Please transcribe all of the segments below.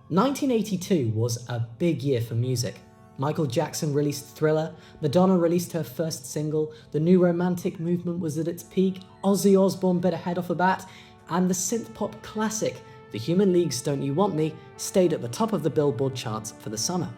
1982 was a big year for music. Michael Jackson released Thriller, Madonna released her first single, the new romantic movement was at its peak, Ozzy Osbourne bit ahead off the bat, and the synth-pop classic, The Human League's Don't You Want Me, stayed at the top of the Billboard charts for the summer.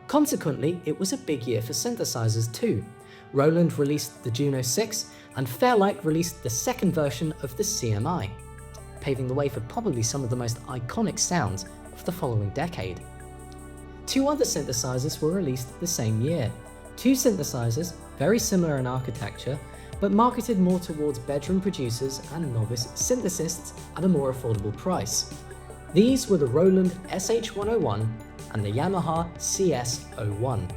Consequently, it was a big year for synthesizers too. Roland released the Juno 6, and Fairlight released the second version of the CMI, paving the way for probably some of the most iconic sounds of the following decade. Two other synthesizers were released the same year. Two synthesizers, very similar in architecture, but marketed more towards bedroom producers and novice synthesists at a more affordable price. These were the Roland SH-101 and the Yamaha CS-01.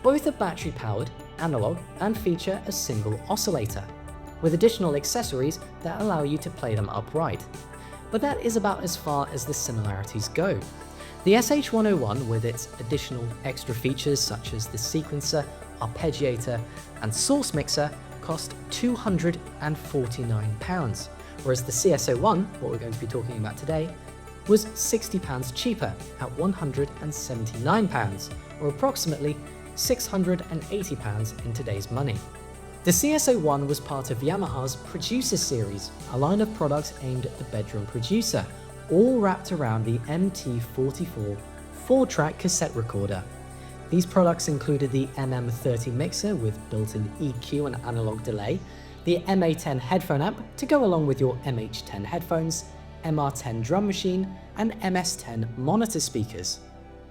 Both are battery-powered, analog, and feature a single oscillator, with additional accessories that allow you to play them upright. But that is about as far as the similarities go. The SH-101, with its additional extra features such as the sequencer, arpeggiator, and source mixer, cost £249, whereas the CS-01, what we're going to be talking about today, was £60 cheaper at £179, or approximately £680 in today's money. The CS-01 was part of Yamaha's Producer series, a line of products aimed at the bedroom producer, all wrapped around the MT44 4-track cassette recorder. These products included the MM30 mixer with built-in EQ and analog delay, the MA10 headphone amp to go along with your MH10 headphones, MR10 drum machine, and MS10 monitor speakers.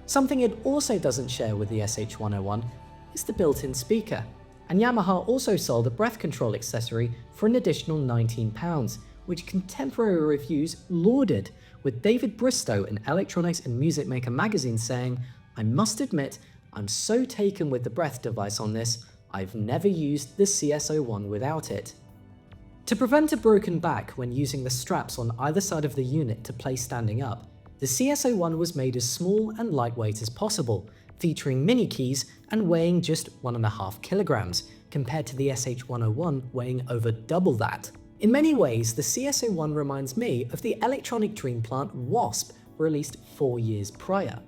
Something it also doesn't share with the SH-101 is the built-in speaker, and Yamaha also sold a breath control accessory for an additional £19, which contemporary reviews lauded, with David Bristow in Electronics and Music Maker magazine saying, "I must admit, I'm so taken with the breath device on this, I've never used the CS-01 without it." To prevent a broken back when using the straps on either side of the unit to play standing up, the CS-01 was made as small and lightweight as possible, featuring mini keys and weighing just 1.5 kilograms, compared to the SH-101 weighing over double that. In many ways, the CS-01 reminds me of the electronic dream plant Wasp, released 4 years prior.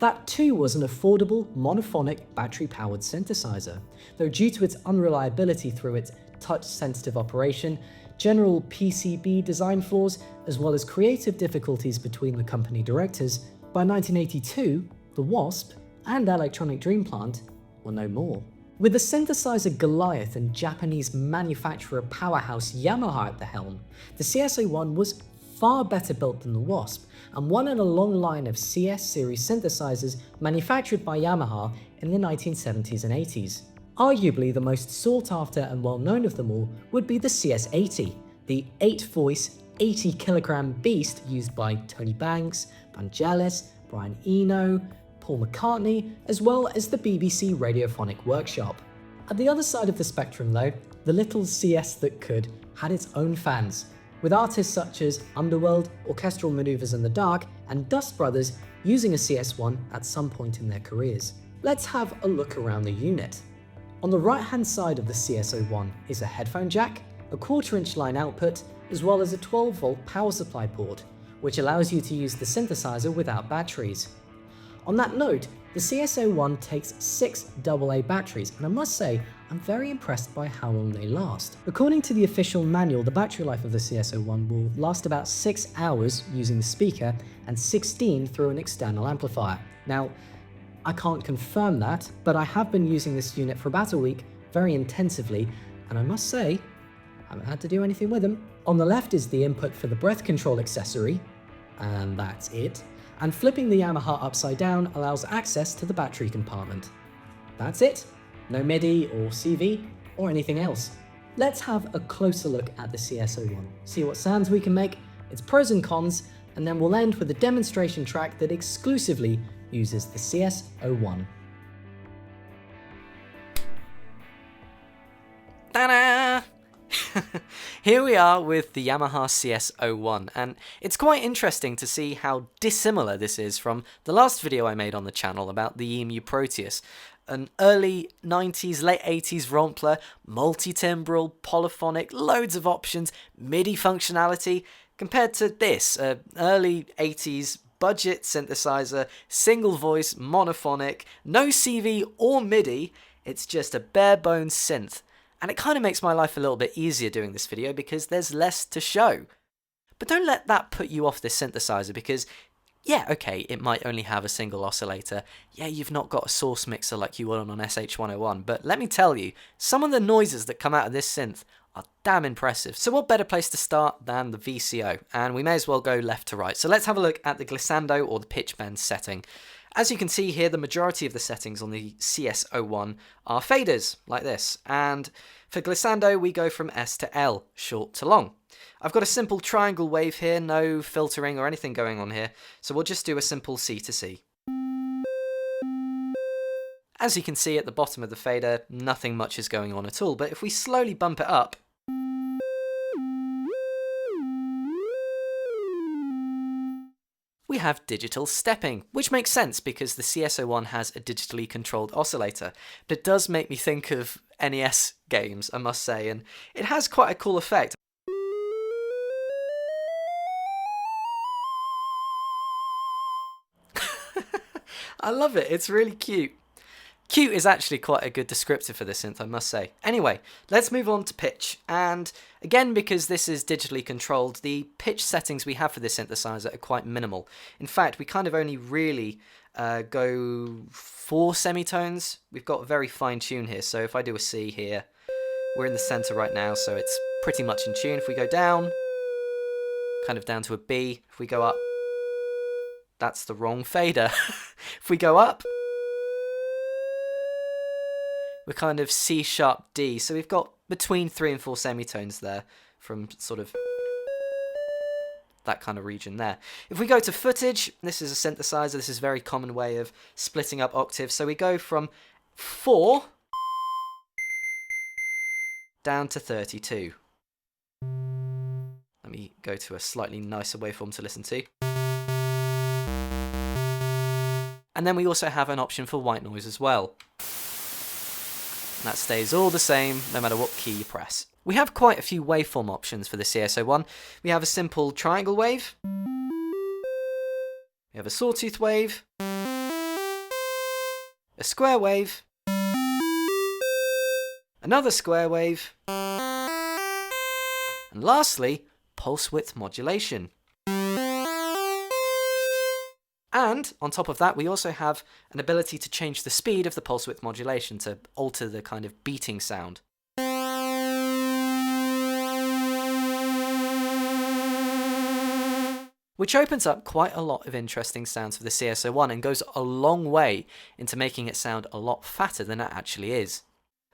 That too was an affordable, monophonic, battery-powered synthesizer, though due to its unreliability through its touch-sensitive operation, general PCB design flaws, as well as creative difficulties between the company directors, by 1982, the Wasp and Electronic Dream Plant were no more. With the synthesizer Goliath and Japanese manufacturer powerhouse Yamaha at the helm, the CS-01 was far better built than the Wasp, and one in a long line of CS series synthesizers manufactured by Yamaha in the 1970s and 80s. Arguably the most sought after and well known of them all would be the CS-80, the 8-voice, 80-kilogram beast used by Tony Banks, Vangelis, Brian Eno, Paul McCartney, as well as the BBC Radiophonic Workshop. At the other side of the spectrum though, the little CS that could had its own fans, with artists such as Underworld, Orchestral Maneuvers in the Dark, and Dust Brothers using a CS-1 at some point in their careers. Let's have a look around the unit. On the right-hand side of the CS-01 is a headphone jack, a 1/4-inch line output, as well as a 12-volt power supply port, which allows you to use the synthesizer without batteries. On that note, the CS-01 takes 6 AA batteries, and I must say, I'm very impressed by how long they last. According to the official manual, the battery life of the CS-01 will last about 6 hours using the speaker and 16 through an external amplifier. Now, I can't confirm that, but I have been using this unit for about a week very intensively, and I must say, I haven't had to do anything with them. On the left is the input for the breath control accessory, and that's it. And flipping the Yamaha upside down allows access to the battery compartment. That's it. No MIDI or CV or anything else. Let's have a closer look at the CS-01, see what sounds we can make, its pros and cons, and then we'll end with a demonstration track that exclusively uses the CS-01. Ta-da! Here we are with the Yamaha CS-01, and it's quite interesting to see how dissimilar this is from the last video I made on the channel about the EMU Proteus, an early 90s, late 80s rompler, multi-timbral, polyphonic, loads of options, MIDI functionality, compared to this, early 80s budget synthesizer, single voice, monophonic, no CV or MIDI. It's just a bare bones synth. And it kind of makes my life a little bit easier doing this video because there's less to show. But don't let that put you off this synthesizer because, yeah, okay, it might only have a single oscillator. Yeah, you've not got a source mixer like you would on SH-0101, but let me tell you, some of the noises that come out of this synth are damn impressive. So what better place to start than the VCO? And we may as well go left to right. So let's have a look at the glissando or the pitch bend setting. As you can see here, the majority of the settings on the CS-01 are faders, like this. And for glissando, we go from S to L, short to long. I've got a simple triangle wave here, no filtering or anything going on here, so we'll just do a simple C to C. As you can see at the bottom of the fader, nothing much is going on at all, but if we slowly bump it up, we have digital stepping, which makes sense because the CS-01 has a digitally controlled oscillator, but it does make me think of NES games, I must say, and it has quite a cool effect. I love it, it's really cute. Cute is actually quite a good descriptor for this synth, I must say. Anyway, let's move on to pitch, and again, because this is digitally controlled, the pitch settings we have for this synthesizer are quite minimal. In fact, we kind of only really go 4 semitones. We've got a very fine tune here, so if I do a C here, we're in the center right now, so it's pretty much in tune. If we go down, kind of down to a B. If we go up, that's the wrong fader. If we go up, we're kind of C sharp D, so we've got between 3 and 4 semitones there from sort of that kind of region there. If we go to footage, this is a synthesizer, this is a very common way of splitting up octaves, so we go from 4 down to 32. Let me go to a slightly nicer waveform to listen to. And then we also have an option for white noise as well. That stays all the same no matter what key you press. We have quite a few waveform options for the CS-01. We have a simple triangle wave, we have a sawtooth wave, a square wave, another square wave, and lastly, pulse width modulation. And on top of that, we also have an ability to change the speed of the pulse width modulation to alter the kind of beating sound. Which opens up quite a lot of interesting sounds for the CS-01 and goes a long way into making it sound a lot fatter than it actually is.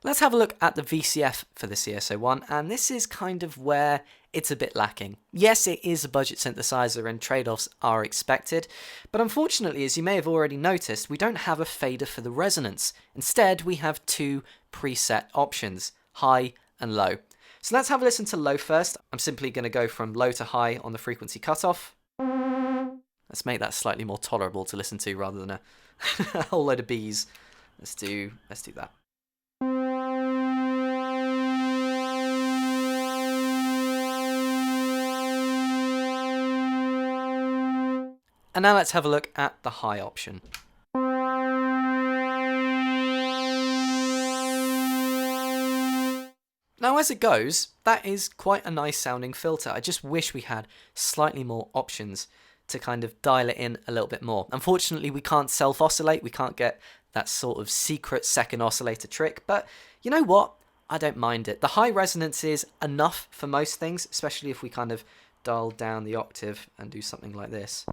Let's have a look at the VCF for the CS-01, and this is kind of where it's a bit lacking. Yes, it is a budget synthesizer and trade-offs are expected, but unfortunately, as you may have already noticed, we don't have a fader for the resonance. Instead, we have 2 preset options, high and low. So let's have a listen to low first. I'm simply going to go from low to high on the frequency cutoff. Let's make that slightly more tolerable to listen to rather than a whole load of Bs. Let's do that. And now let's have a look at the high option. Now as it goes, that is quite a nice sounding filter. I just wish we had slightly more options to kind of dial it in a little bit more. Unfortunately, we can't self-oscillate, we can't get that sort of secret second oscillator trick, but you know what? I don't mind it. The high resonance is enough for most things, especially if we kind of dial down the octave and do something like this.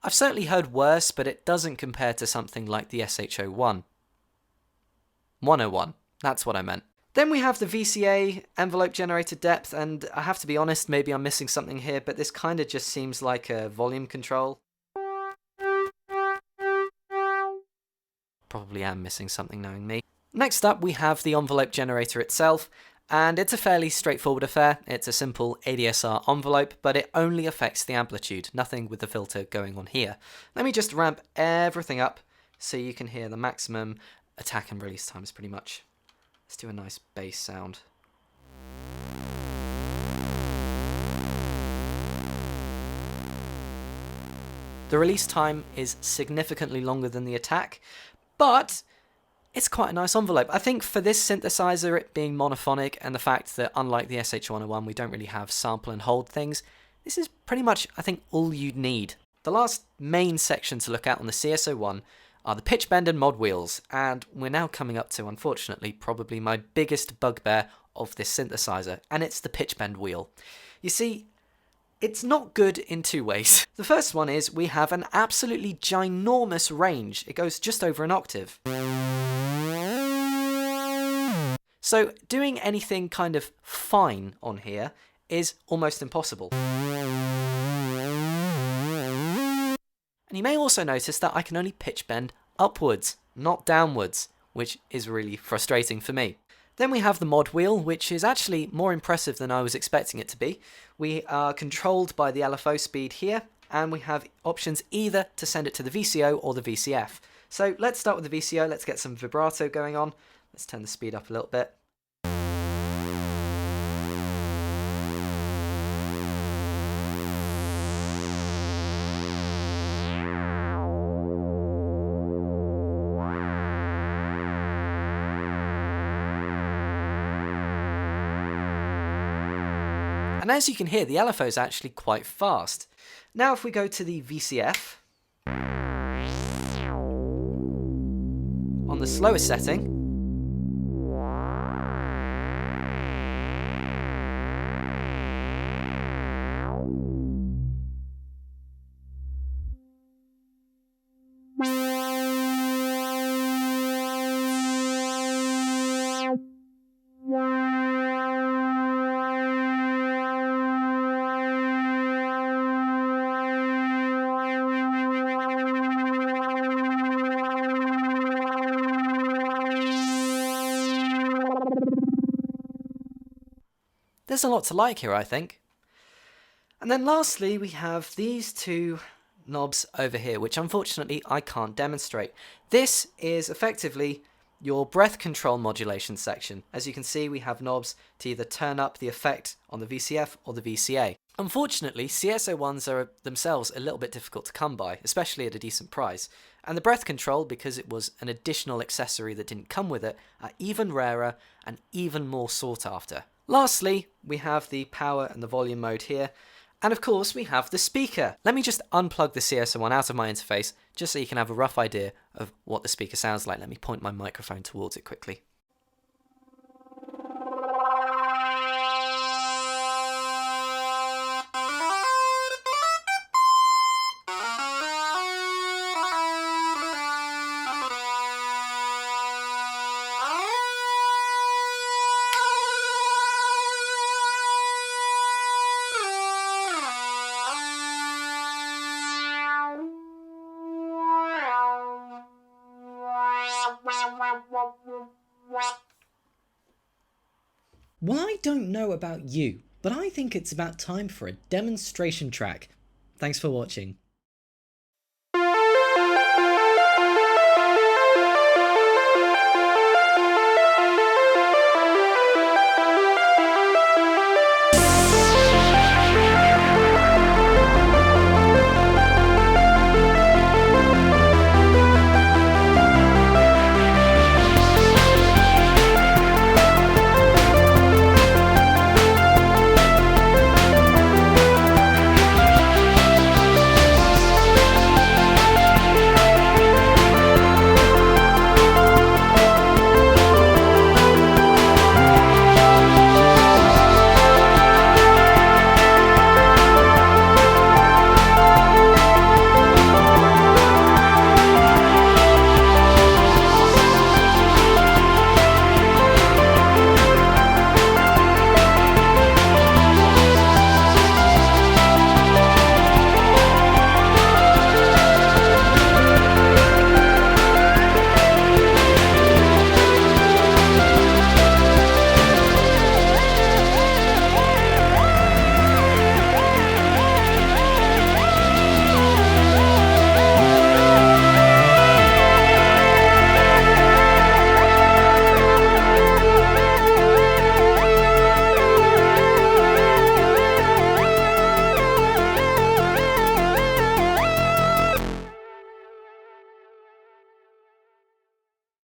I've certainly heard worse, but it doesn't compare to something like the SH-01. 101, that's what I meant. Then we have the VCA, envelope generator depth, and I have to be honest, maybe I'm missing something here, but this kind of just seems like a volume control. Probably am missing something knowing me. Next up we have the envelope generator itself, and it's a fairly straightforward affair. It's a simple ADSR envelope, but it only affects the amplitude, nothing with the filter going on here. Let me just ramp everything up so you can hear the maximum attack and release times pretty much. Let's do a nice bass sound. The release time is significantly longer than the attack, but it's quite a nice envelope. I think for this synthesizer, it being monophonic and the fact that unlike the SH-101 we don't really have sample and hold things, this is pretty much, I think, all you'd need. The last main section to look at on the CS-01 are the pitch bend and mod wheels, and we're now coming up to, unfortunately, probably my biggest bugbear of this synthesizer, and it's the pitch bend wheel. You see, it's not good in two ways. The first one is we have an absolutely ginormous range. It goes just over an octave. So doing anything kind of fine on here is almost impossible. And you may also notice that I can only pitch bend upwards, not downwards, which is really frustrating for me. Then we have the mod wheel, which is actually more impressive than I was expecting it to be. We are controlled by the LFO speed here, and we have options either to send it to the VCO or the VCF. So let's start with the VCO, let's get some vibrato going on. Let's turn the speed up a little bit. And as you can hear, the LFO is actually quite fast. Now if we go to the VCF, on the slowest setting, there's a lot to like here, I think. And then lastly, we have these two knobs over here, which unfortunately I can't demonstrate. This is effectively your breath control modulation section. As you can see, we have knobs to either turn up the effect on the VCF or the VCA. Unfortunately, CS-01s are themselves a little bit difficult to come by, especially at a decent price. And the breath control, because it was an additional accessory that didn't come with it, are even rarer and even more sought after. Lastly, we have the power and the volume mode here, and of course we have the speaker. Let me just unplug the CS-01 out of my interface, just so you can have a rough idea of what the speaker sounds like. Let me point my microphone towards it quickly. Well, I don't know about you, but I think it's about time for a demonstration track. Thanks for watching.